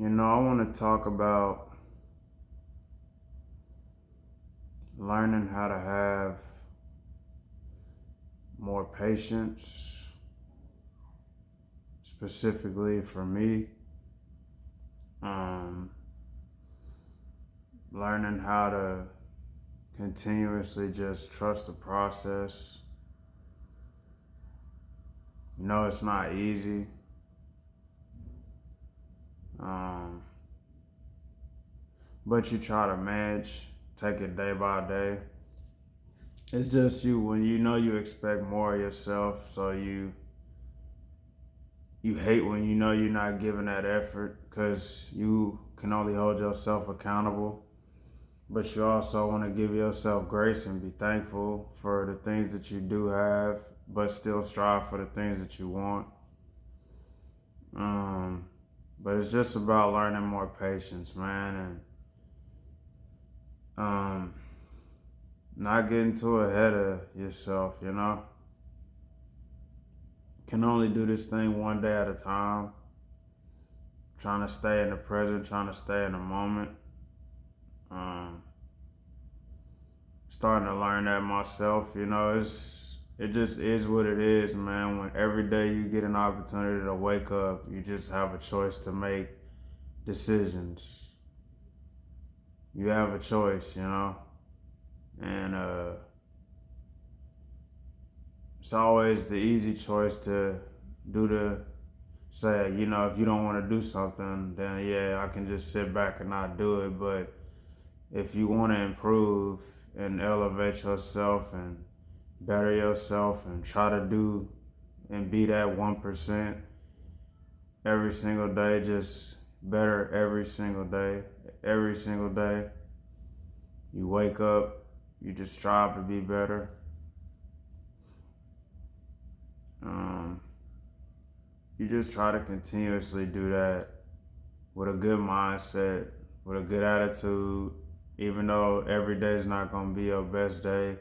I want to talk about learning how to have more patience, specifically for me. Um, Learning how to continuously just trust the process. It's not easy, um, but you try to manage, take it day by day. It's just you when you expect more of yourself, so you hate when you're not giving that effort because you can only hold yourself accountable. But you also want to give yourself grace and be thankful for the things that you do have, but still strive for the things that you want. Um, but it's just about learning more patience, man, and not getting too ahead of yourself. Can only do this thing one day at a time, trying to stay in the present, trying to stay in the moment. Um, Starting to learn that myself. It just is what it is, man. When every day you get an opportunity to wake up, you just have a choice to make decisions. You have a choice. And it's always the easy choice to do the say, if you don't want to do something, then yeah, I can just sit back and not do it. But if you want to improve and elevate yourself and better yourself and try to do and be that 1% every single day, just better every single day. Every single day you wake up, you just strive to be better. You just try to continuously do that with a good mindset, with a good attitude. Even though every day is not going to be your best day,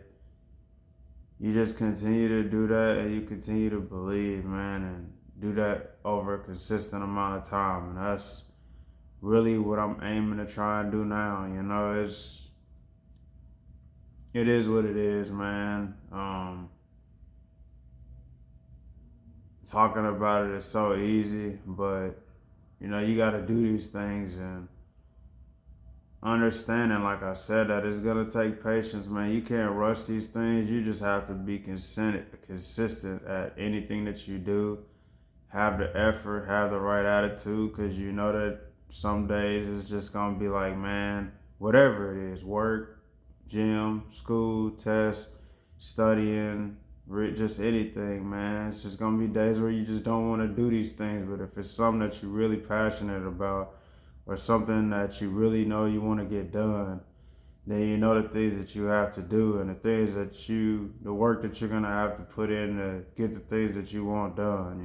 you just continue to do that and you continue to believe, man, and do that over a consistent amount of time. And that's really what I'm aiming to try and do now. It is what it is, man. Talking about it is so easy, but you got to do these things and understanding, like I said, that it's gonna take patience, man. You can't rush these things. You just have to be consistent at anything that you do. Have the effort, have the right attitude, because you know that some days it's just gonna be like, man, whatever it is, work, gym, school, test, studying, just anything, man. It's just gonna be days where you just don't want to do these things. But if it's something that you're really passionate about, or something that you really know you want to get done, then you know the things that you have to do and the work that you're gonna have to put in to get the things that you want done.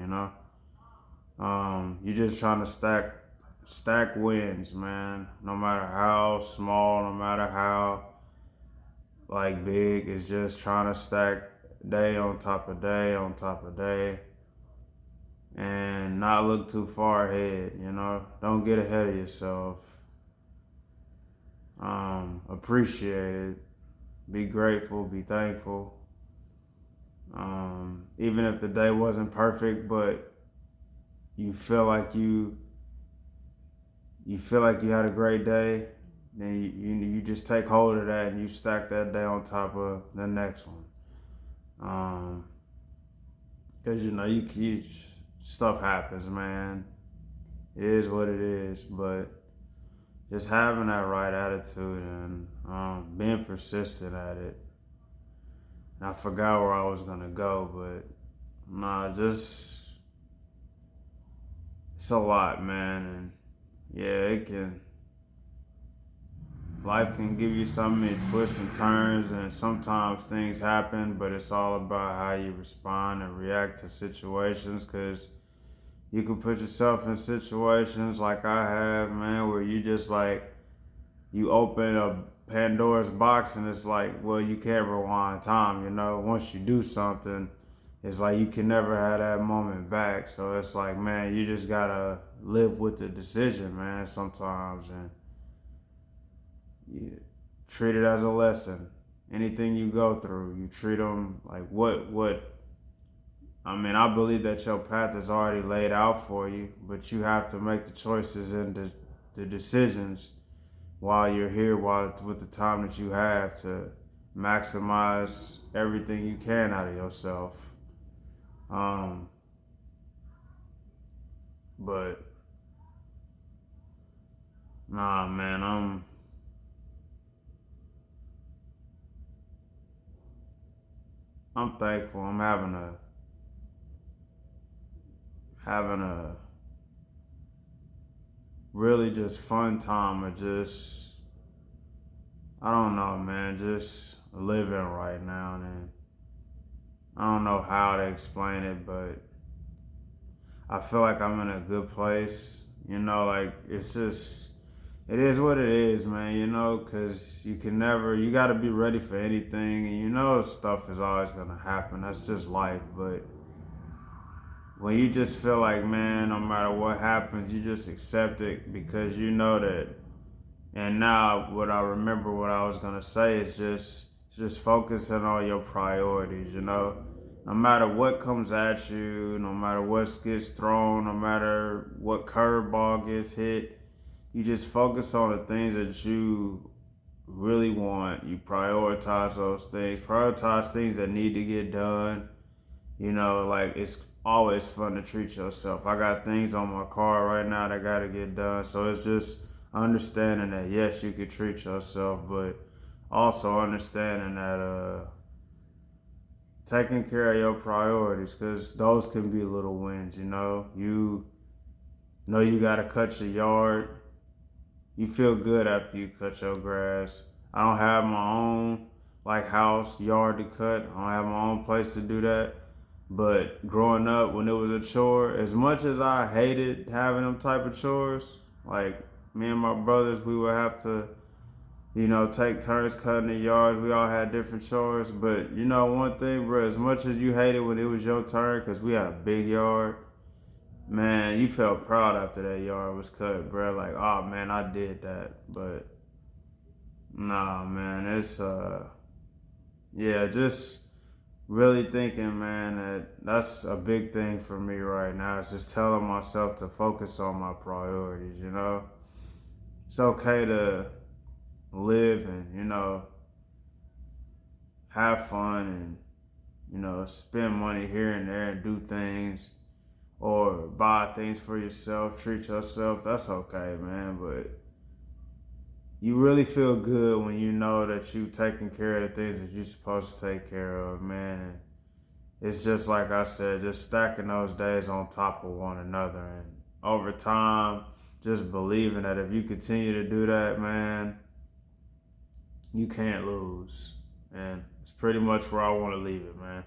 You're just trying to stack wins, man. No matter how small, no matter how like big, it's just trying to stack day on top of day on top of day and not look too far ahead. Don't get ahead of yourself. Appreciate it. Be grateful, be thankful. Even if the day wasn't perfect, but you feel like you had a great day, then you just take hold of that and you stack that day on top of the next one. Cause you stuff happens, man. It is what it is, but just having that right attitude and being persistent at it. And I forgot where I was gonna go, but nah, just it's a lot, man, and yeah, life can give you so many twists and turns, and sometimes things happen, but it's all about how you respond and react to situations, because you can put yourself in situations like I have, man, where you just like, you open a Pandora's box and it's like, well, you can't rewind time. Once you do something, it's like you can never have that moment back. So it's like, man, you just gotta live with the decision, man, sometimes, and you treat it as a lesson. Anything you go through, you treat them like what. I mean, I believe that your path is already laid out for you, but you have to make the choices and the decisions while you're here, while with the time that you have to maximize everything you can out of yourself. Um, but nah, man, I'm thankful. I'm having a really just fun time of just, I don't know, man, just living right now. And I don't know how to explain it, but I feel like I'm in a good place. You know, like it's just, it is what it is, man, you know, because you can never, you got to be ready for anything. And you know, stuff is always going to happen. That's just life. But when you just feel like, man, no matter what happens, you just accept it because you know that. And now, what I remember, what I was gonna say is just focusing on your priorities. You know, no matter what comes at you, no matter what gets thrown, no matter what curveball gets hit, you just focus on the things that you really want. You prioritize those things. Prioritize things that need to get done. You know, like it's always fun to treat yourself. I got things on my car right now that got to get done. So it's just understanding that, yes, you could treat yourself, but also understanding that taking care of your priorities, because those can be little wins, you know. You know you got to cut your yard. You feel good after you cut your grass. I don't have my own like house, yard to cut. I don't have my own place to do that. But growing up, when it was a chore, as much as I hated having them type of chores, like me and my brothers, we would have to, you know, take turns cutting the yards. We all had different chores. But you know, one thing, bro, as much as you hated when it was your turn, because we had a big yard, man, you felt proud after that yard was cut, bro. Like, oh man, I did that. But nah, man, it's yeah, just really thinking, man, that that's a big thing for me right now. It's just telling myself to focus on my priorities, you know? It's okay to live and, you know, have fun and, you know, spend money here and there and do things or buy things for yourself, treat yourself. That's okay, man. But you really feel good when you know that you've taken care of the things that you're supposed to take care of, man. And it's just like I said, just stacking those days on top of one another. And over time, just believing that if you continue to do that, man, you can't lose. And it's pretty much where I want to leave it, man.